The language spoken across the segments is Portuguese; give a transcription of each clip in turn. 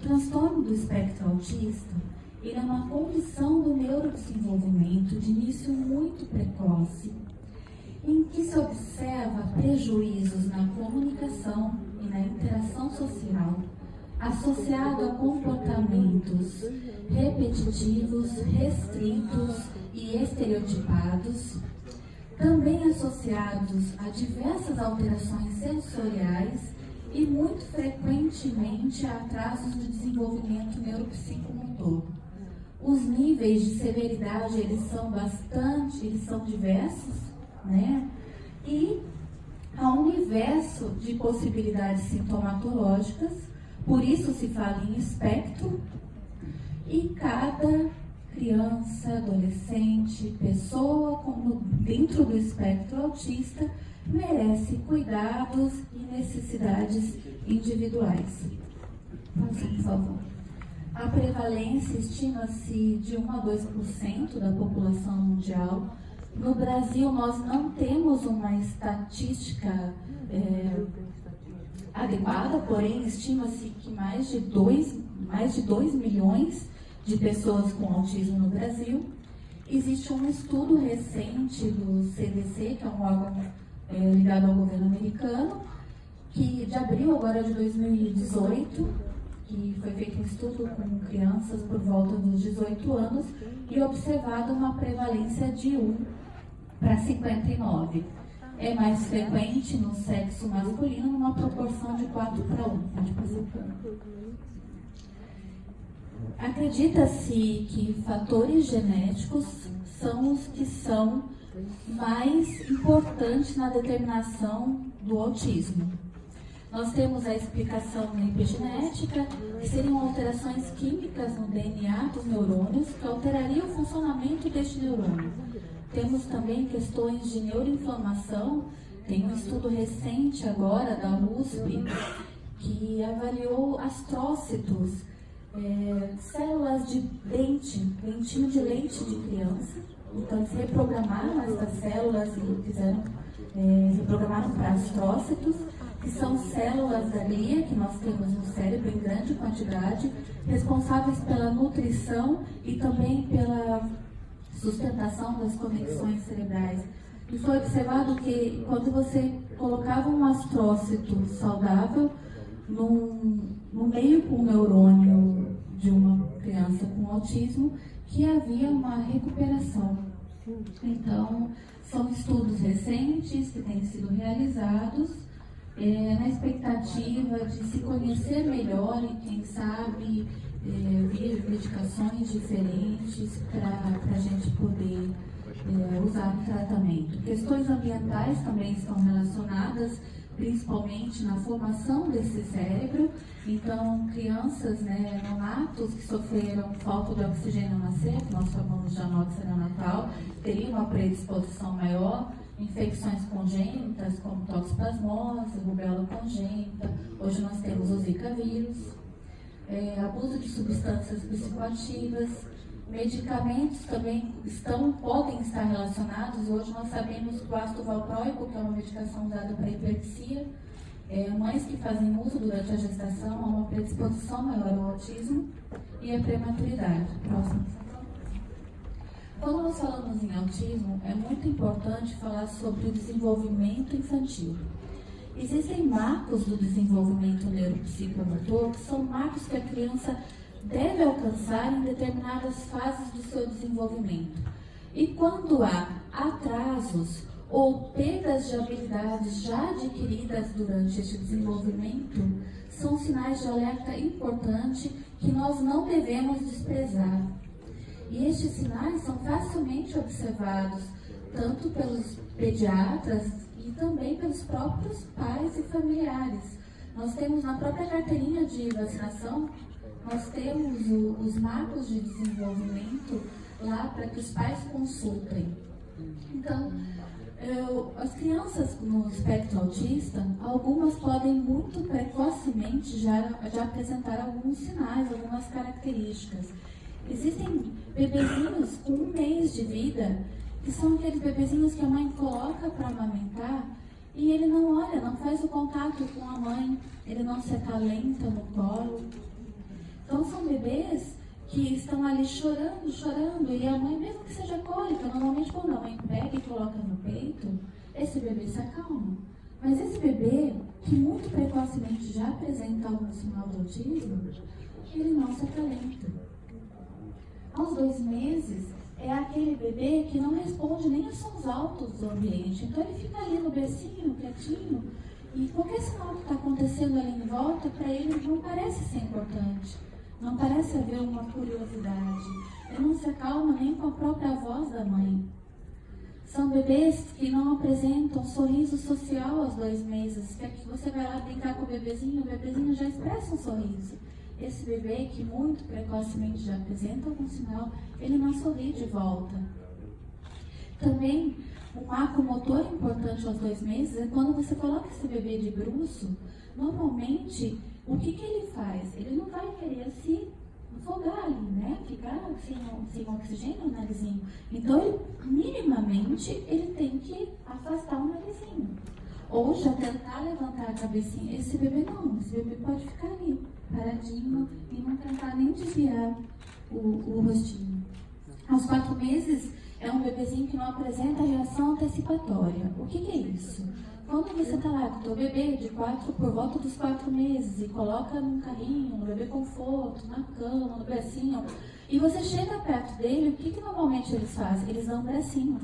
transtorno do espectro autista, ele é uma condição do neurodesenvolvimento de início muito precoce, em que se observa prejuízos na comunicação e na interação social, associado a comportamentos repetitivos, restritos e estereotipados, também associados a diversas alterações sensoriais e muito frequentemente a atrasos de desenvolvimento neuropsicomotor. Os níveis de severidade, eles são diversos, né? E há um universo de possibilidades sintomatológicas, por isso se fala em espectro, e cada criança, adolescente, pessoa dentro do espectro autista merece cuidados e necessidades individuais. Por favor. A prevalência estima-se de 1 a 2% da população mundial. No Brasil, nós não temos uma estatística adequada, porém, estima-se que mais de 2 milhões de pessoas com autismo no Brasil. Existe um estudo recente do CDC, que é um órgão ligado ao governo americano, que de abril agora de 2018, que foi feito um estudo com crianças por volta dos 18 anos e observado uma prevalência de 1 para 59. É mais frequente no sexo masculino, numa proporção de 4 para 1. Pode passar o plano. Acredita-se que fatores genéticos são os que são mais importantes na determinação do autismo. Nós temos a explicação na epigenética, que seriam alterações químicas no DNA dos neurônios, que alterariam o funcionamento deste neurônio. Temos também questões de neuroinflamação. Tem um estudo recente agora da USP, que avaliou astrócitos, células de dentinho de leite de criança. Então, eles reprogramaram essas células e reprogramaram para astrócitos, que são células da glia que nós temos no cérebro em grande quantidade, responsáveis pela nutrição e também pela sustentação das conexões cerebrais. E foi observado que quando você colocava um astrócito saudável no meio com o neurônio de uma criança com autismo, que havia uma recuperação. Então, são estudos recentes que têm sido realizados na expectativa de se conhecer melhor e, quem sabe, vir medicações diferentes para a gente poder usar no tratamento. Questões ambientais também estão relacionadas, principalmente na formação desse cérebro. Então, crianças, neonatos que sofreram falta de oxigênio ao nascer, que nós chamamos de anóxia neonatal, teriam uma predisposição maior. Infecções congênitas, como toxoplasmose, rubéola congênita, hoje nós temos o Zika vírus, abuso de substâncias psicoativas, medicamentos também podem estar relacionados. Hoje nós sabemos que o ácido valproico, que é uma medicação usada para epilepsia, mães que fazem uso durante a gestação, há uma predisposição maior ao autismo e a prematuridade. Próximo. Quando nós falamos em autismo, é muito importante falar sobre o desenvolvimento infantil. Existem marcos do desenvolvimento neuropsicomotor, que são marcos que a criança deve alcançar em determinadas fases do seu desenvolvimento. E quando há atrasos ou perdas de habilidades já adquiridas durante este desenvolvimento, são sinais de alerta importante que nós não devemos desprezar. E estes sinais são facilmente observados tanto pelos pediatras e também pelos próprios pais e familiares. Nós temos na própria carteirinha de vacinação, nós temos os marcos de desenvolvimento lá para que os pais consultem. Então, as crianças no espectro autista, algumas podem muito precocemente já apresentar alguns sinais, algumas características. Existem bebezinhos com 1 mês de vida, que são aqueles bebezinhos que a mãe coloca para amamentar e ele não olha, não faz o contato com a mãe, ele não se acalenta no colo. ali chorando, chorando, e a mãe, mesmo que seja cólica, normalmente quando a mãe pega e coloca no peito, esse bebê se acalma. Mas esse bebê, que muito precocemente já apresenta algum sinal de autismo, ele não se acalenta. Aos 2 meses, é aquele bebê que não responde nem a sons altos do ambiente. Então ele fica ali no bercinho, quietinho, e qualquer sinal que está acontecendo ali em volta, para ele não parece ser importante. Não parece haver uma curiosidade. Ele não se acalma nem com a própria voz da mãe. São bebês que não apresentam sorriso social aos 2 meses. Que aqui você vai lá brincar com o bebezinho já expressa um sorriso. Esse bebê que muito precocemente já apresenta algum sinal, ele não sorri de volta. Também, um marco motor importante aos 2 meses é quando você coloca esse bebê de bruço, normalmente, o que ele faz? Ele não vai querer se afogar ali, né? Ficar sem oxigênio no narizinho. Então, minimamente, ele tem que afastar o narizinho. Ou já tentar levantar a cabecinha. Esse bebê não, esse bebê pode ficar ali, paradinho, e não tentar nem desviar o rostinho. Aos 4 meses, é um bebezinho que não apresenta reação antecipatória. O que é isso? Quando você está lá com o teu bebê por volta dos 4 meses e coloca num carrinho, no bebê conforto, na cama, no bracinho, e você chega perto dele, o que normalmente eles fazem? Eles dão um bracinho,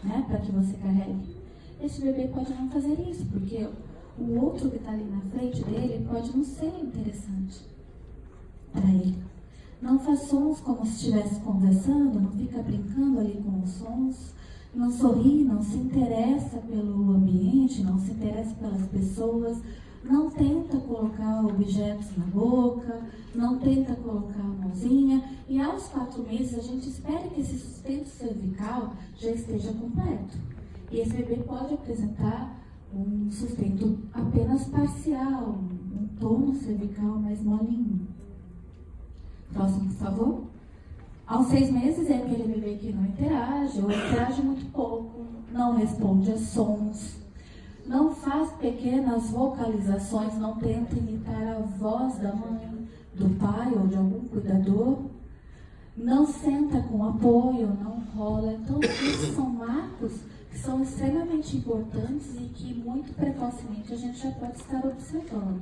né, para que você carregue. Esse bebê pode não fazer isso, porque o outro que está ali na frente dele pode não ser interessante para ele. Não faz sons como se estivesse conversando, não fica brincando ali com os sons, não sorri, não se interessa pelo ambiente, não se interessa pelas pessoas, não tenta colocar objetos na boca, não tenta colocar a mãozinha. E aos 4 meses a gente espera que esse sustento cervical já esteja completo. E esse bebê pode apresentar um sustento apenas parcial, um tono cervical mais molinho. Próximo, por favor. Aos 6 meses é aquele bebê que não interage, ou interage muito pouco, não responde a sons, não faz pequenas vocalizações, não tenta imitar a voz da mãe, do pai ou de algum cuidador, não senta com apoio, não rola. Então, esses são marcos que são extremamente importantes e que muito precocemente a gente já pode estar observando.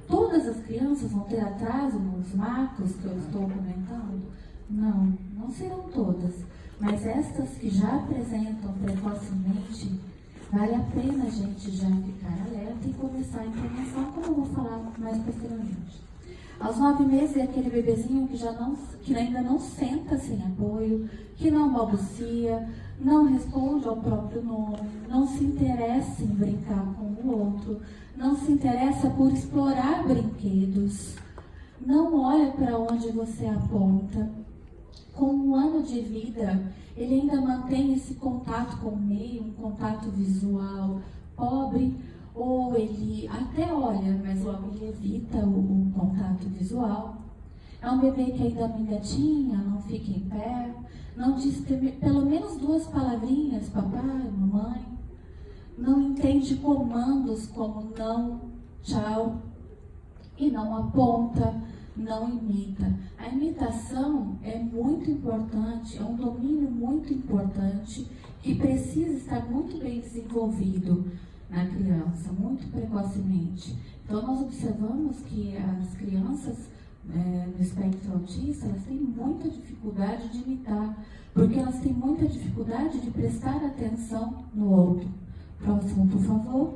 Todas as crianças vão ter atraso nos marcos que eu estou comentando? Não, não serão todas. Mas estas que já apresentam precocemente, vale a pena a gente já ficar alerta e começar a intervenção, como eu vou falar mais posteriormente. Aos 9 meses é aquele bebezinho que ainda não senta sem apoio, que não balbucia, não responde ao próprio nome, não se interessa em brincar com o outro, não se interessa por explorar brinquedos, não olha para onde você aponta. Com 1 ano de vida, ele ainda mantém esse contato com o meio, um contato visual pobre, ou ele até olha, mas logo ele evita o contato visual. É um bebê que ainda me engatinha, não fica em pé, não diz pelo menos 2 palavrinhas, papai, mamãe, não entende comandos como não, tchau, e não aponta, não imita. A imitação é muito importante, é um domínio muito importante que precisa estar muito bem desenvolvido na criança, muito precocemente. Então, nós observamos que as crianças no espectro autista, elas têm muita dificuldade de imitar, porque elas têm muita dificuldade de prestar atenção no outro. Próximo, por favor.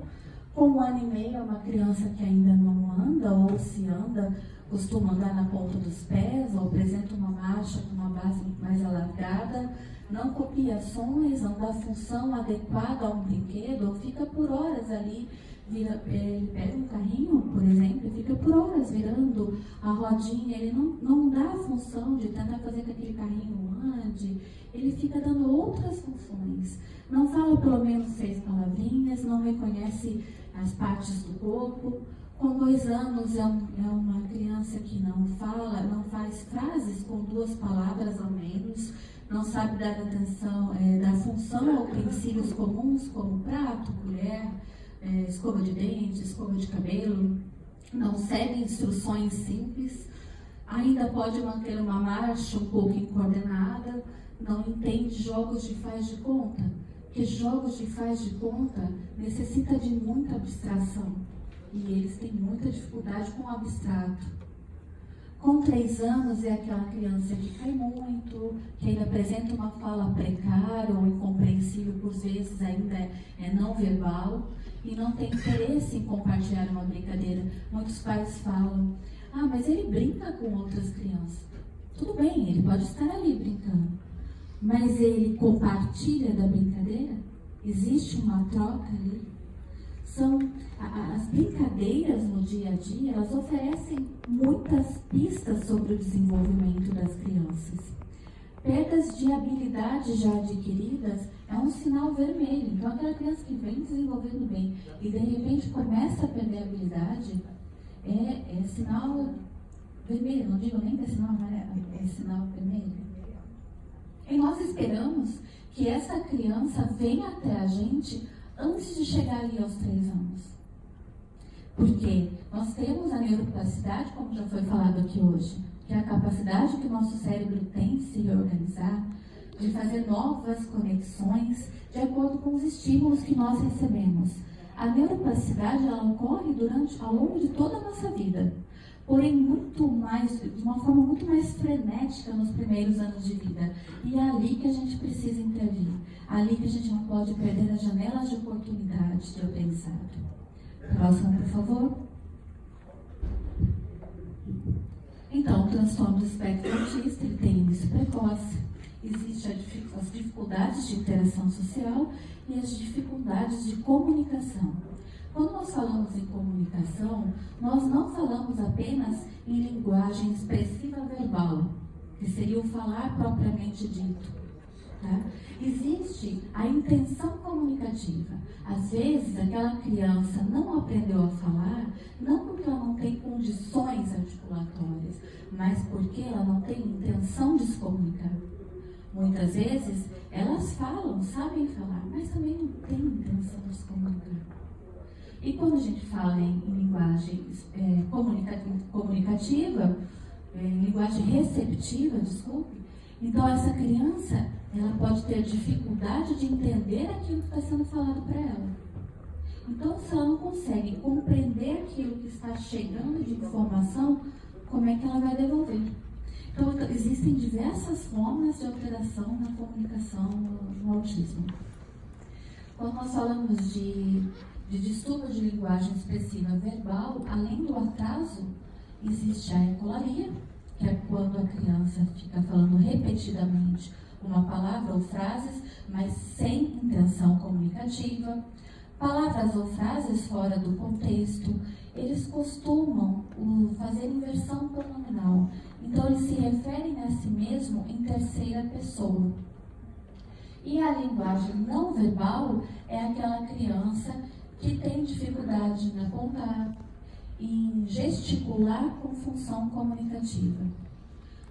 Com 1 ano e meio, é uma criança que ainda não anda, ou se anda, costuma andar na ponta dos pés, ou apresenta uma marcha com uma base mais alargada, não copia ações, não dá função adequada a um brinquedo, ou fica por horas ali, ele pega um carrinho, por exemplo, e fica por horas virando a rodinha, ele não dá a função de tentar fazer com que aquele carrinho ande, ele fica dando outras funções. Não fala pelo menos 6 palavrinhas, não reconhece as partes do corpo. Com 2 anos é uma criança que não fala, não faz frases com 2 palavras ao menos, não sabe dar atenção, dar função a utensílios comuns como prato, colher, escova de dente, escova de cabelo, não segue instruções simples. ainda pode manter uma marcha um pouco incoordenada, não entende jogos de faz de conta, porque jogos de faz de conta necessita de muita abstração, e eles têm muita dificuldade com o abstrato. Com 3 anos é aquela criança que cai muito, que ainda apresenta uma fala precária ou incompreensível, por vezes ainda é não verbal, e não tem interesse em compartilhar uma brincadeira. Muitos pais falam, mas ele brinca com outras crianças. Tudo bem, ele pode estar ali brincando, mas ele compartilha da brincadeira? Existe uma troca ali? As brincadeiras no dia a dia, elas oferecem muitas pistas sobre o desenvolvimento das crianças. Perdas de habilidades já adquiridas é um sinal vermelho. Então, aquela criança que vem desenvolvendo bem e de repente começa a perder a habilidade, é sinal vermelho. Não digo nem que é sinal amarelo, é sinal vermelho. E nós esperamos que essa criança venha até a gente antes de chegar ali aos 3 anos. Porque nós temos a neuroplasticidade, como já foi falado aqui hoje, que é a capacidade que o nosso cérebro tem de se reorganizar, de fazer novas conexões de acordo com os estímulos que nós recebemos. A neuroplasticidade, ela ocorre ao longo de toda a nossa vida, porém de uma forma muito mais frenética nos primeiros anos de vida. E é ali que a gente precisa intervir, ali que a gente não pode perder as janelas de oportunidade de aprendizado. Próximo, por favor. Então, o transtorno do espectro autista, ele tem início precoce, existem as dificuldades de interação social e as dificuldades de comunicação. Quando nós falamos em comunicação, nós não falamos apenas em linguagem expressiva verbal, que seria o falar propriamente dito. Tá? Existe a intenção comunicativa. Às vezes, aquela criança não aprendeu a falar, não porque ela não tem condições articulatórias, mas porque ela não tem intenção de se comunicar. Muitas vezes, elas falam, sabem falar, mas também não têm intenção de se comunicar. E quando a gente fala em linguagem comunicativa, linguagem receptiva, então essa criança, ela pode ter dificuldade de entender aquilo que está sendo falado para ela. Então, se ela não consegue compreender aquilo que está chegando de informação, como é que ela vai devolver? Então, existem diversas formas de alteração na comunicação no autismo. Quando nós falamos de distúrbio de linguagem expressiva verbal, além do atraso, existe a ecolalia, que é quando a criança fica falando repetidamente uma palavra ou frases, mas sem intenção comunicativa. Palavras ou frases fora do contexto, eles costumam fazer inversão pronominal. Então, eles se referem a si mesmo em terceira pessoa. E a linguagem não verbal é aquela criança que tem dificuldade em apontar, em gesticular com função comunicativa.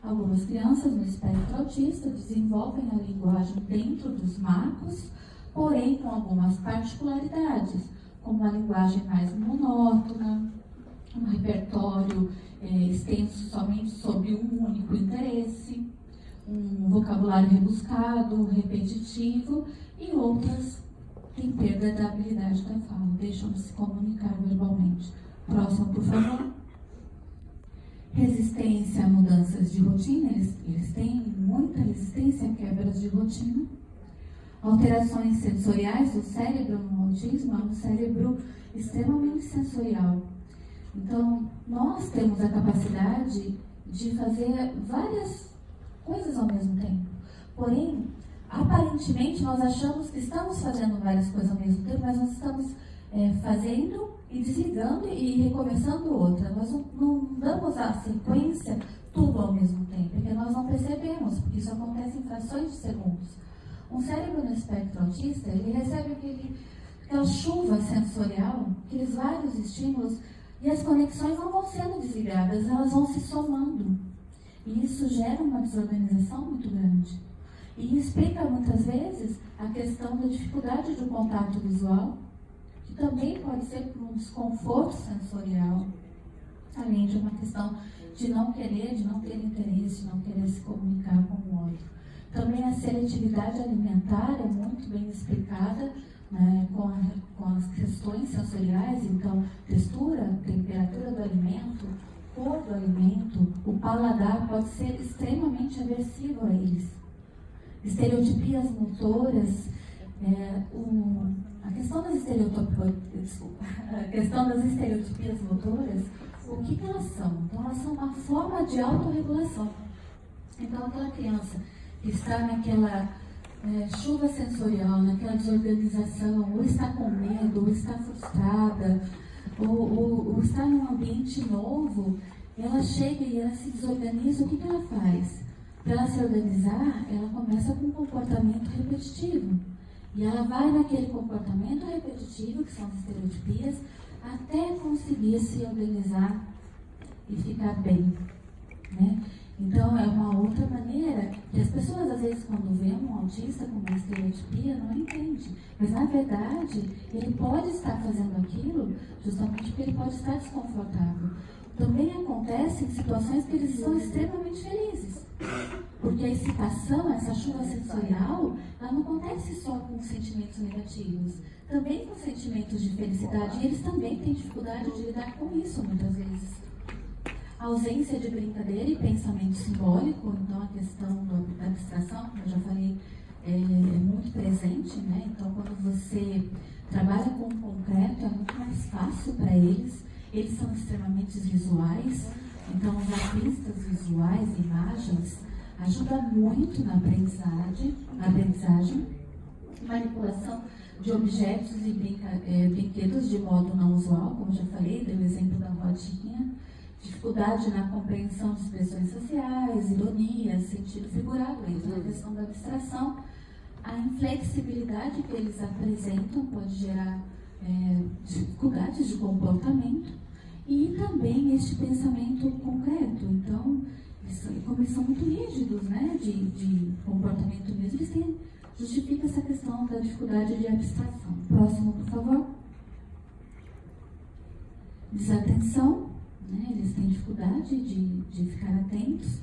Algumas crianças no espectro autista desenvolvem a linguagem dentro dos marcos, porém com algumas particularidades, como a linguagem mais monótona, um repertório extenso somente sobre um único interesse, um vocabulário rebuscado, repetitivo, e outras têm perda da habilidade da fala, deixam de se comunicar verbalmente. Próximo, por favor. Resistência a mudanças de rotina, eles têm muita resistência a quebras de rotina. Alterações sensoriais do cérebro no autismo, é um cérebro extremamente sensorial. Então, nós temos a capacidade de fazer várias coisas ao mesmo tempo. Porém, aparentemente, nós achamos que estamos fazendo várias coisas ao mesmo tempo, mas nós estamos fazendo e desligando e recomeçando outra. Nós não damos a sequência tudo ao mesmo tempo, porque nós não percebemos, porque isso acontece em frações de segundos. Um cérebro no espectro autista, ele recebe aquela chuva sensorial, aqueles vários estímulos, e as conexões não vão sendo desligadas, elas vão se somando. E isso gera uma desorganização muito grande. E explica muitas vezes a questão da dificuldade do contato visual, que também pode ser por um desconforto sensorial, além de uma questão de não ter interesse, de não querer se comunicar com o outro. Também a seletividade alimentar é muito bem explicada, né, com as questões sensoriais, então textura, temperatura do alimento, cor do alimento, o paladar pode ser extremamente aversivo a eles. Estereotipias motoras, a questão das estereotipias motoras, o que elas são? Então, elas são uma forma de autorregulação. Então, aquela criança que está naquela chuva sensorial, naquela desorganização, ou está com medo, ou está frustrada, ou está num ambiente novo, ela chega e ela se desorganiza, o que ela faz? Para ela se organizar, ela começa com um comportamento repetitivo. E ela vai naquele comportamento repetitivo, que são as estereotipias, até conseguir se organizar e ficar bem, né? Então, é uma outra maneira que as pessoas, às vezes, quando vêem um autista com uma estereotipia, não entendem. Mas, na verdade, ele pode estar fazendo aquilo justamente porque ele pode estar desconfortável. Também acontece em situações que eles são extremamente felizes. Porque a excitação, essa chuva sensorial, ela não acontece só com sentimentos negativos, também com sentimentos de felicidade, e eles também têm dificuldade de lidar com isso, muitas vezes. A ausência de brincadeira e pensamento simbólico, então a questão da abstração, como eu já falei, é muito presente, né? Então, quando você trabalha com o concreto, é muito mais fácil para eles. Eles são extremamente visuais, então usar pistas visuais, imagens, ajuda muito na aprendizagem, manipulação de objetos e brinquedos de modo não usual, como já falei, dei o exemplo da rodinha, dificuldade na compreensão de expressões sociais, ironia, sentido figurado, entra na questão da abstração. A inflexibilidade que eles apresentam pode gerar dificuldades de comportamento e também este pensamento concreto. Então, como eles são muito rígidos, né, de comportamento mesmo, justifica essa questão da dificuldade de abstração. Próximo, por favor. Desatenção, né, eles têm dificuldade de ficar atentos.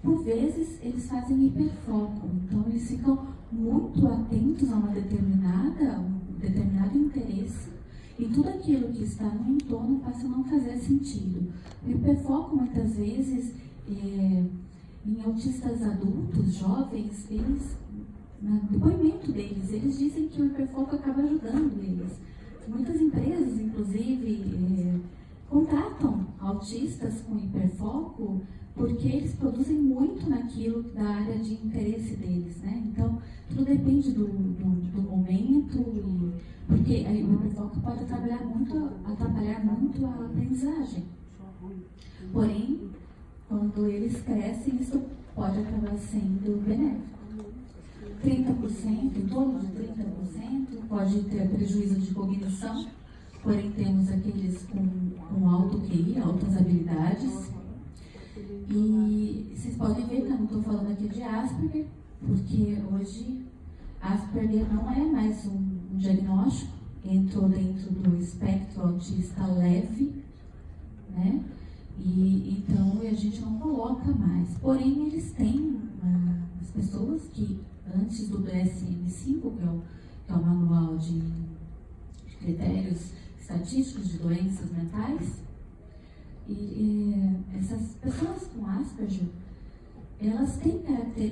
Por vezes, eles fazem hiperfoco, então eles ficam muito atentos a um determinado interesse e tudo aquilo que está no entorno passa a não fazer sentido. O hiperfoco, muitas vezes, em autistas adultos, jovens, no depoimento deles, eles dizem que o hiperfoco acaba ajudando eles. Muitas empresas, inclusive, contratam autistas com hiperfoco porque eles produzem muito naquilo da área de interesse deles, né? Então, tudo depende do momento, porque o hiperfoco pode atrapalhar muito a aprendizagem. Porém, quando eles crescem, isso pode acabar sendo benéfico. 30%, em torno de 30%, pode ter prejuízo de cognição, porém temos aqueles com alto QI, altas habilidades. E vocês podem ver que eu não estou falando aqui de Asperger, porque hoje Asperger não é mais um diagnóstico, entrou dentro do espectro autista leve, né? E então a gente não coloca mais. Porém, eles têm as pessoas que antes do DSM-5, que é o manual de critérios estatísticos de doenças mentais, essas pessoas com Asperger, elas têm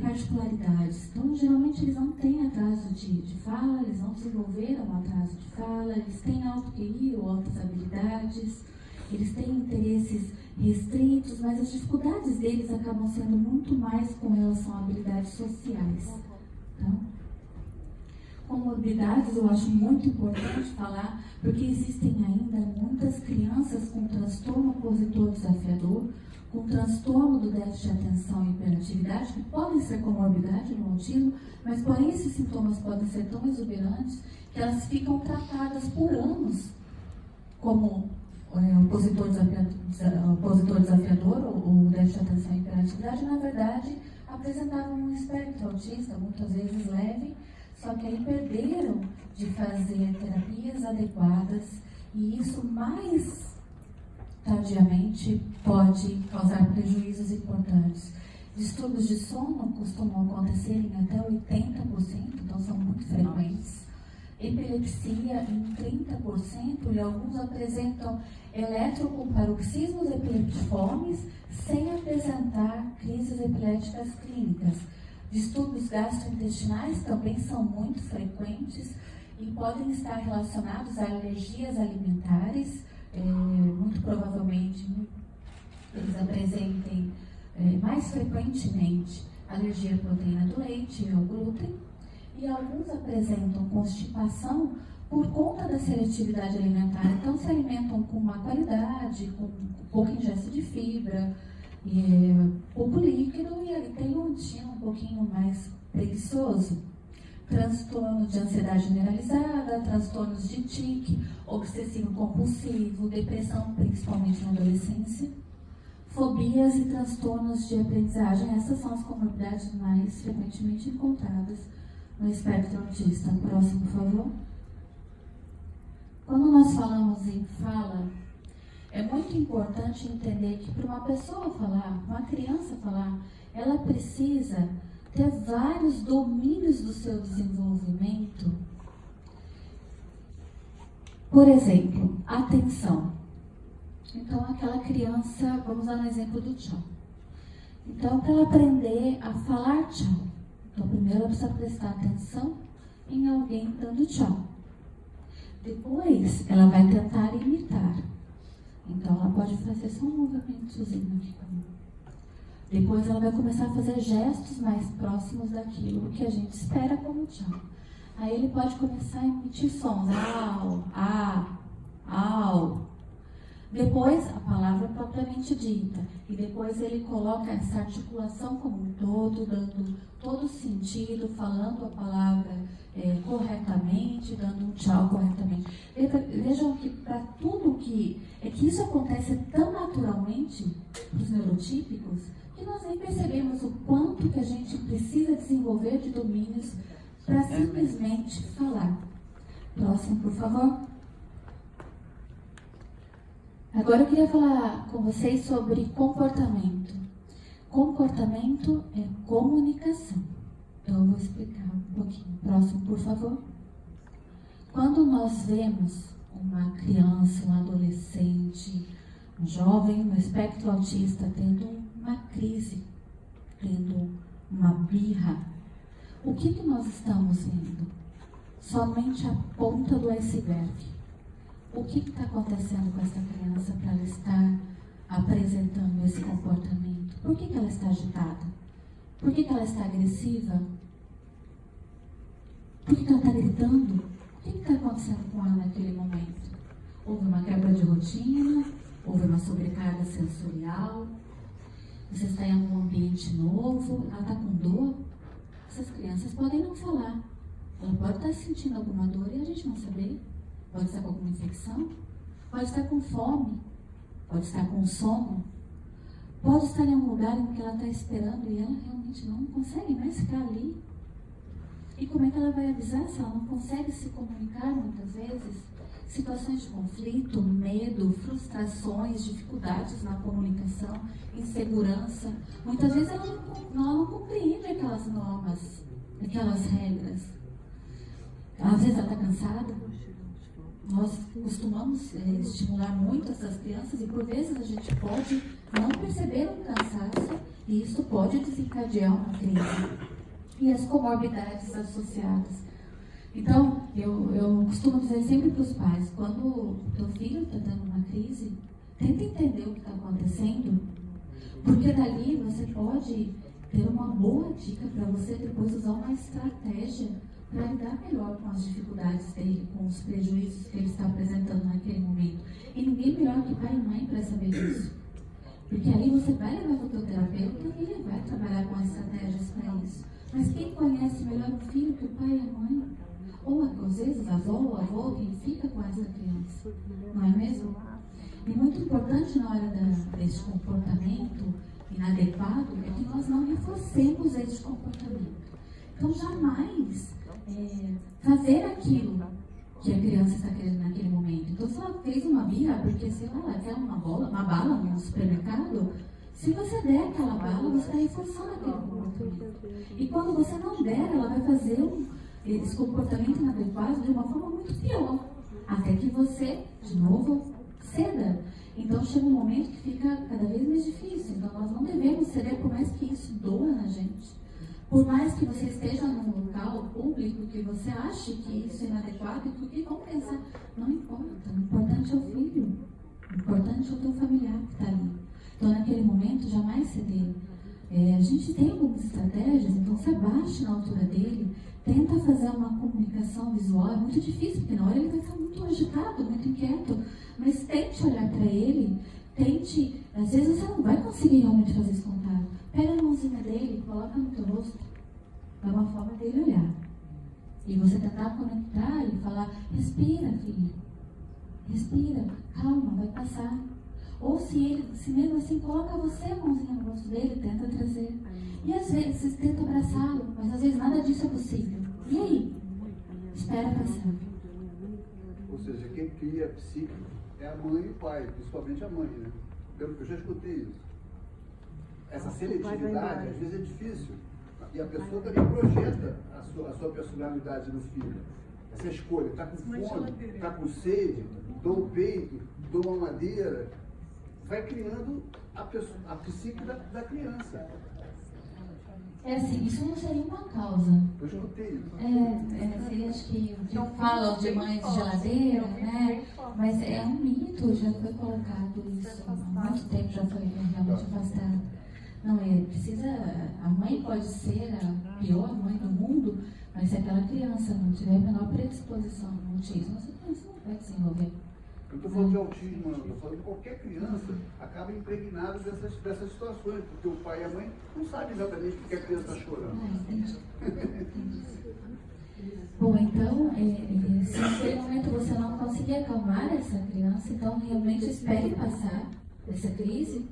particularidades. Então, geralmente, eles não têm atraso de fala, eles não desenvolveram atraso de fala, eles têm alto QI ou altas habilidades, eles têm interesses restritos, mas as dificuldades deles acabam sendo muito mais com relação a habilidades sociais. Então, comorbidades eu acho muito importante falar, porque existem ainda muitas crianças com transtorno opositor desafiador, com transtorno do déficit de atenção e hiperatividade, que podem ser comorbidade no autismo, mas porém esses sintomas podem ser tão exuberantes que elas ficam tratadas por anos como opositor desafiador ou déficit de atenção e hiperatividade. Na verdade, apresentavam um espectro autista, muitas vezes leve, só que aí perderam de fazer terapias adequadas, e isso mais tardiamente pode causar prejuízos importantes. Distúrbios de sono costumam acontecer em até 80%, então são muito frequentes. Epilepsia em 30% e alguns apresentam eletroparoxismos epileptiformes sem apresentar crises epiléticas clínicas. Distúrbios gastrointestinais também são muito frequentes e podem estar relacionados a alergias alimentares. Muito provavelmente eles apresentem mais frequentemente alergia à proteína do leite e ao glúten, e alguns apresentam constipação por conta da seletividade alimentar. Então se alimentam com má qualidade, com pouca ingesta de fibra, pouco líquido, e aí tem um intestino um pouquinho mais preguiçoso. Transtorno de ansiedade generalizada, transtornos de tique, obsessivo-compulsivo, depressão, principalmente na adolescência, fobias e transtornos de aprendizagem. Essas são as comorbidades mais frequentemente encontradas no espectro autista. Próximo, por favor. Quando nós falamos em fala, é muito importante entender que para uma pessoa falar, uma criança falar, ela precisa ter vários domínios do seu desenvolvimento. Por exemplo, atenção. Então, aquela criança, vamos dar um exemplo do tchau. Então, para ela aprender a falar tchau, então primeiro ela precisa prestar atenção em alguém dando tchau. Depois, ela vai tentar imitar. Então, ela pode fazer só um movimentozinho aqui comigo. Depois ela vai começar a fazer gestos mais próximos daquilo que a gente espera como tchau. Aí ele pode começar a emitir sons, au, a, au. Depois a palavra propriamente dita. E depois ele coloca essa articulação como um todo, dando todo o sentido, falando a palavra corretamente, dando um tchau corretamente. Vejam que para tudo que isso acontece tão naturalmente para os neurotípicos, que nós nem percebemos o quanto que a gente precisa desenvolver de domínios para simplesmente falar. Próximo, por favor. Agora eu queria falar com vocês sobre comportamento. Comportamento é comunicação. Então eu vou explicar um pouquinho. Próximo, por favor. Quando nós vemos uma criança, um adolescente, um jovem no espectro autista tendo uma crise, tendo uma birra, o que nós estamos vendo? Somente a ponta do iceberg. O que está acontecendo com essa criança para ela estar apresentando esse comportamento? Por que ela está agitada? Por que ela está agressiva? Por que ela está gritando? O que está acontecendo com ela naquele momento? Houve uma quebra de rotina? Houve uma sobrecarga sensorial? Você está em um ambiente novo? Ela está com dor? Essas crianças podem não falar. Ela pode estar sentindo alguma dor e a gente não saber. Pode estar com alguma infecção, pode estar com fome, pode estar com sono, pode estar em um lugar em que ela está esperando e ela realmente não consegue mais ficar ali. E como é que ela vai avisar se ela não consegue se comunicar muitas vezes? Situações de conflito, medo, frustrações, dificuldades na comunicação, insegurança. Muitas vezes ela não compreende aquelas normas, aquelas regras. Às vezes ela está cansada. Nós costumamos estimular muito essas crianças e por vezes a gente pode não perceber um cansaço e isso pode desencadear uma crise. E as comorbidades associadas. Então, eu costumo dizer sempre para os pais, quando o teu filho está tendo uma crise, tenta entender o que está acontecendo, porque dali você pode ter uma boa dica para você depois usar uma estratégia para lidar melhor com as dificuldades dele, com os prejuízos que ele está apresentando naquele momento. E ninguém melhor que pai e mãe para saber disso. Porque aí você vai levar para o teu terapeuta e ele vai trabalhar com estratégias para isso. Mas quem conhece melhor o filho que o pai e a mãe? Ou às vezes a avó ou avô, quem fica com essa criança. Não é mesmo? E muito importante na hora desse comportamento inadequado é que nós não reforcemos esse comportamento. Então jamais fazer aquilo que a criança está querendo naquele momento. Então, se ela fez uma birra porque, sei lá, ela quer uma bala no supermercado, se você der aquela bala, você está reforçando aquele comportamento. E quando você não der, ela vai fazer esse comportamento inadequado de uma forma muito pior. Até que você, de novo, ceda. Então chega um momento que fica cada vez mais difícil. Então nós não devemos ceder, por mais que isso doa na gente. Por mais que você esteja num local público que você ache que isso é inadequado e que vão pensar, não importa, o importante é o filho, o importante é o teu familiar que está ali. Então naquele momento jamais ceder. A gente tem algumas estratégias, então se abaixe na altura dele, tenta fazer uma comunicação visual, é muito difícil, porque na hora ele vai estar muito agitado, muito inquieto, mas tente olhar para ele, às vezes você não vai conseguir realmente fazer esse contato. Pega a mãozinha dele, coloca no teu rosto, é uma forma dele olhar. E você tentar conectar e falar, respira, filho, respira, calma, vai passar. Ou se mesmo assim, coloca você a mãozinha no rosto dele, tenta trazer. E às vezes você tenta abraçá-lo, mas às vezes nada disso é possível. E aí? Espera passar. Ou seja, quem cria a psique é a mãe e o pai, principalmente a mãe, né? Eu já escutei isso. Essa seletividade, às vezes é difícil. E a pessoa também projeta a sua personalidade no filho. Essa escolha, está com fome, está com sede, dou o peito, dou uma madeira. Vai criando a psique da criança. É assim, isso não seria uma causa. Eu escutei isso. Seria, acho que falam de mãe de geladeira, né? Mas é um mito, já foi colocado isso há muito tempo, já foi realmente afastado. Não, a mãe pode ser a pior mãe do mundo, mas se aquela criança não tiver a menor predisposição ao autismo, essa criança não vai desenvolver. Eu estou falando de autismo, eu estou falando de qualquer criança acaba impregnado dessas situações, porque o pai e a mãe não sabem exatamente porque a criança está chorando. Entendi. Bom, então, se naquele momento você não conseguir acalmar essa criança, então realmente espere passar essa crise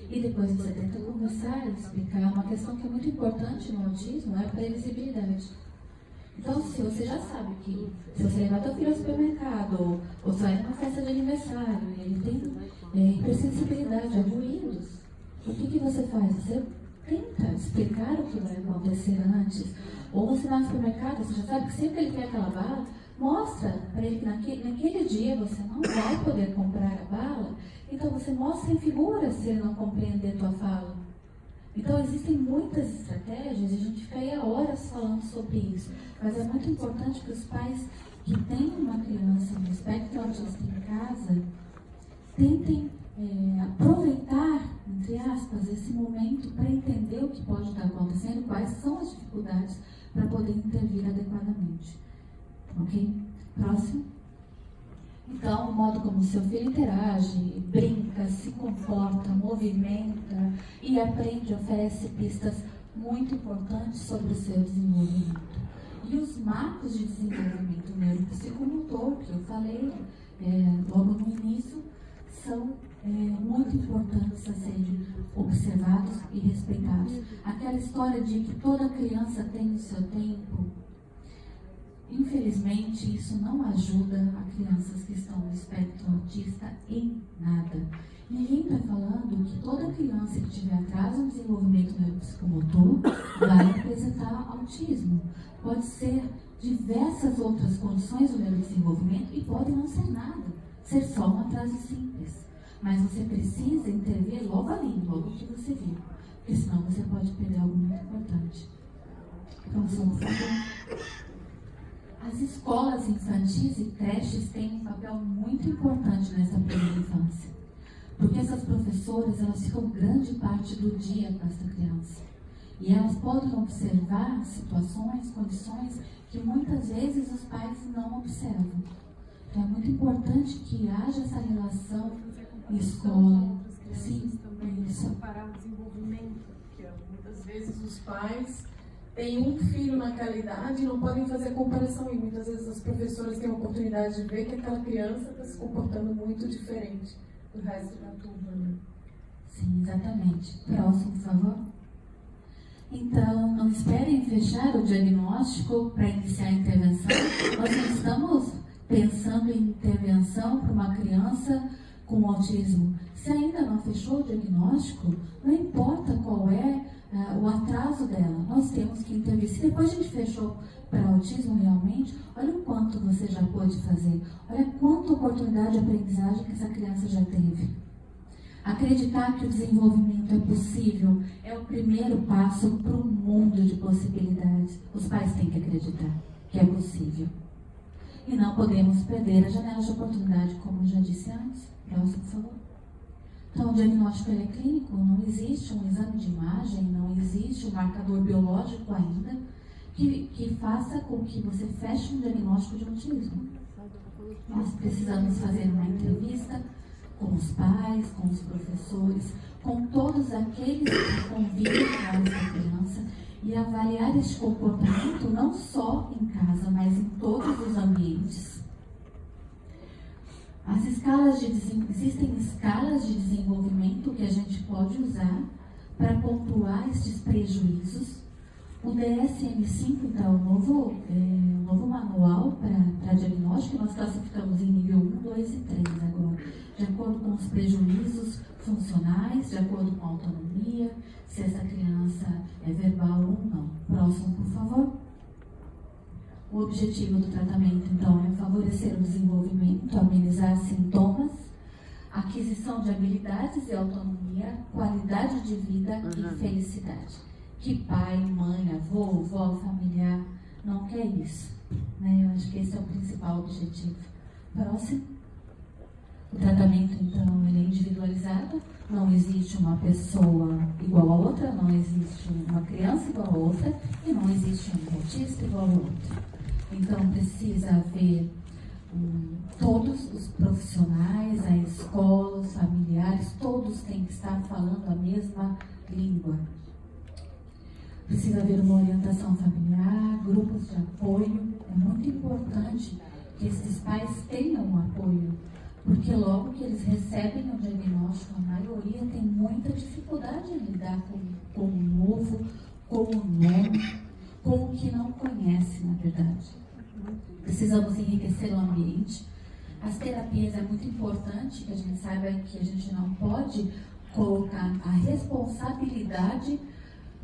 e depois você tenta conversar, explicar. Uma questão que é muito importante no autismo é a previsibilidade. Então, se você já sabe que se você levar teu filho ao supermercado ou sair numa festa de aniversário e ele tem hipersensibilidade a ruídos, o que você faz? Você tenta explicar o que vai acontecer antes. Ou você vai no supermercado, você já sabe que sempre que ele quer aquela bala, mostra para ele que naquele dia você não vai poder comprar a bala, então você mostra em figuras se ele não compreender a tua fala. Então, existem muitas estratégias e a gente fica aí horas falando sobre isso. Mas é muito importante que os pais que têm uma criança no espectro autista em casa tentem aproveitar, entre aspas, esse momento para entender o que pode estar acontecendo, quais são as dificuldades para poder intervir adequadamente. Ok? Próximo. Então, o modo como seu filho interage, brinca, se comporta, movimenta e aprende, oferece pistas muito importantes sobre o seu desenvolvimento. E os marcos de desenvolvimento neuropsicomotor, que eu falei logo no início, são muito importantes a serem observados e respeitados. Aquela história de que toda criança tem o seu tempo, infelizmente, isso não ajuda a crianças que estão no espectro autista em nada. Ninguém está falando que toda criança que tiver atraso no desenvolvimento neuropsicomotor vai apresentar autismo. Pode ser diversas outras condições do neurodesenvolvimento e pode não ser nada, ser só um atraso simples. Mas você precisa intervir logo ali, logo que você viu, porque senão você pode perder algo muito importante. Próximo, por favor. As escolas infantis e creches têm um papel muito importante nessa primeira infância, porque essas professoras, elas ficam grande parte do dia com essa criança. E elas podem observar situações, condições que muitas vezes os pais não observam. Então é muito importante que haja essa relação escola. Sim, isso. Para o desenvolvimento, porque muitas vezes os pais têm um filho naquela idade e não podem fazer a comparação. E muitas vezes as professoras têm a oportunidade de ver que aquela criança está se comportando muito diferente do resto da turma. Né? Sim, exatamente. Próximo, por favor. Então, não esperem fechar o diagnóstico para iniciar a intervenção. Nós não estamos pensando em intervenção para uma criança com autismo. Se ainda não fechou o diagnóstico, não importa qual é o atraso dela, nós temos que intervir. Se depois a gente fechou para autismo realmente, olha o quanto você já pôde fazer, olha quanta oportunidade de aprendizagem que essa criança já teve. Acreditar que o desenvolvimento é possível é o primeiro passo para um mundo de possibilidades. Os pais têm que acreditar que é possível. E não podemos perder a janela de oportunidade, como eu já disse antes. Próximo, por favor. Então, o diagnóstico ele é clínico, não existe um exame de imagem, não existe um marcador biológico ainda que faça com que você feche um diagnóstico de autismo. Nós precisamos fazer uma entrevista com os pais, com os professores, com todos aqueles que convivem com essa criança e avaliar este comportamento não só em casa, mas em todos os ambientes. Existem escalas de desenvolvimento que a gente pode usar para pontuar estes prejuízos. O DSM-5, então, o novo manual para diagnóstico, nós classificamos em nível 1, 2 e 3 agora, de acordo com os prejuízos funcionais, de acordo com a autonomia, se essa criança é verbal ou não. Próximo, por favor. O objetivo do tratamento, então, é favorecer o desenvolvimento, amenizar sintomas, aquisição de habilidades e autonomia, qualidade de vida e felicidade. Que pai, mãe, avô, vó, familiar não quer isso, né? Eu acho que esse é o principal objetivo. Próximo. O tratamento, então, ele é individualizado, não existe uma pessoa igual a outra, não existe uma criança igual a outra e não existe um autista igual a outro. Então, precisa haver todos os profissionais, a escola, os familiares, todos têm que estar falando a mesma língua. Precisa haver uma orientação familiar, grupos de apoio. É muito importante que esses pais tenham um apoio, porque logo que eles recebem o diagnóstico, a maioria tem muita dificuldade em lidar com o novo, com o novo, com o que não conhece, na verdade. Precisamos enriquecer o ambiente. As terapias é muito importante que a gente saiba que a gente não pode colocar a responsabilidade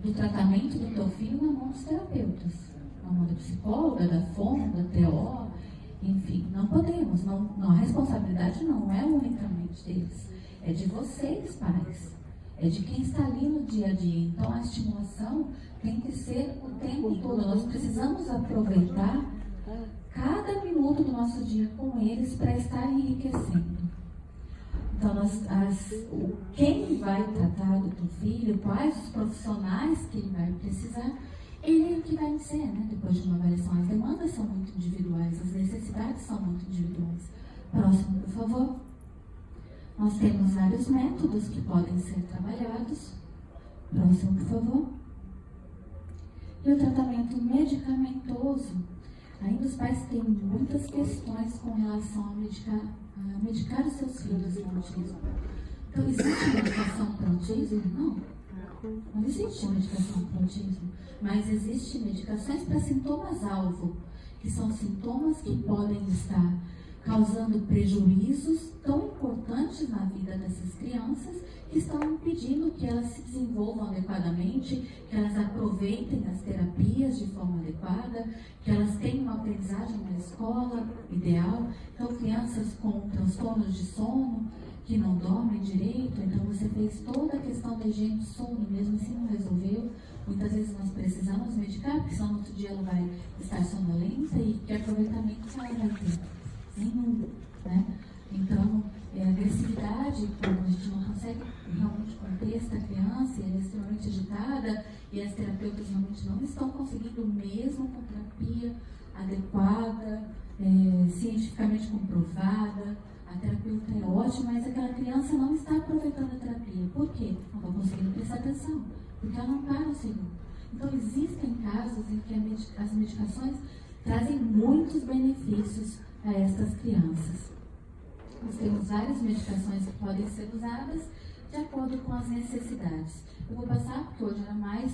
do tratamento do teu filho na mão dos terapeutas, na mão da psicóloga, da fono, da TO, enfim, não podemos, a responsabilidade não é unicamente deles, é de vocês, pais, é de quem está ali no dia a dia. Então a estimulação tem que ser o tempo todo, nós precisamos aproveitar cada minuto do nosso dia com eles para estar enriquecendo. Então, quem vai tratar do teu filho, quais os profissionais que ele vai precisar, ele é o que vai dizer, né? Depois de uma avaliação, as demandas são muito individuais, as necessidades são muito individuais. Próximo, por favor. Nós temos vários métodos que podem ser trabalhados. Próximo, por favor. E o tratamento medicamentoso. Ainda os pais têm muitas questões com relação a medicar os seus filhos com autismo. Então, existe medicação para autismo? Não existe medicação para autismo. Mas existem medicações para sintomas-alvo, que são sintomas que podem estar causando prejuízos tão importantes na vida dessas crianças, que estão impedindo que elas se desenvolvam adequadamente, que elas aproveitem as terapias de forma adequada, que elas tenham uma aprendizagem na escola ideal. Então, crianças com transtornos de sono, que não dormem direito, então você fez toda a questão da higiene de sono, mesmo assim não resolveu. Muitas vezes nós precisamos medicar, porque senão no outro dia ela vai estar sonolenta e que aproveitamento que ela vai ter? Nenhum, né? Então, agressividade, quando a gente não consegue realmente conter essa criança, ela é extremamente agitada e as terapeutas realmente não estão conseguindo, mesmo com terapia adequada, cientificamente comprovada. A terapeuta é ótima, mas aquela criança não está aproveitando a terapia. Por quê? Não está conseguindo prestar atenção, porque ela não para o segundo. Então, existem casos em que as medicações trazem muitos benefícios a essas crianças. Nós temos várias medicações que podem ser usadas de acordo com as necessidades. Eu vou passar, porque hoje era mais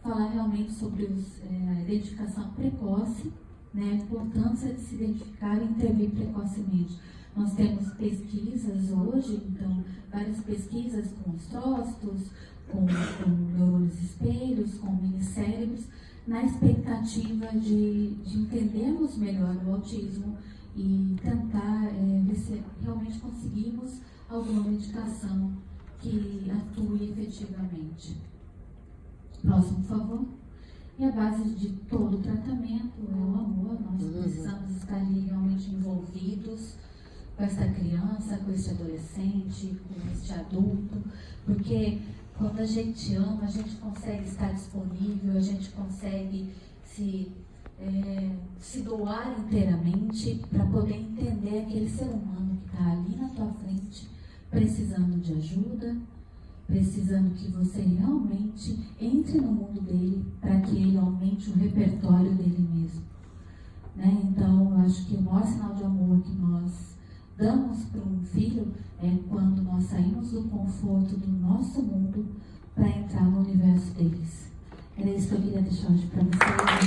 falar realmente sobre a identificação precoce, né, a importância de se identificar e intervir precocemente. Nós temos pesquisas hoje, então, várias pesquisas com ostrócitos, com neurônios espelhos, com minicérebros, na expectativa de entendermos melhor o autismo e tentar ver se realmente conseguimos alguma medicação que atue efetivamente. Próximo, por favor. E a base de todo o tratamento é o amor. Nós precisamos estar ali realmente envolvidos com essa criança, com esse adolescente, com este adulto, porque quando a gente ama, a gente consegue estar disponível, a gente consegue se doar inteiramente para poder entender aquele ser humano que está ali na tua frente, precisando de ajuda, precisando que você realmente entre no mundo dele para que ele aumente o repertório dele mesmo. Né? Então, eu acho que o maior sinal de amor que nós damos para um filho é quando nós saímos do conforto do nosso mundo para entrar no universo deles. Era isso que eu queria deixar hoje para vocês.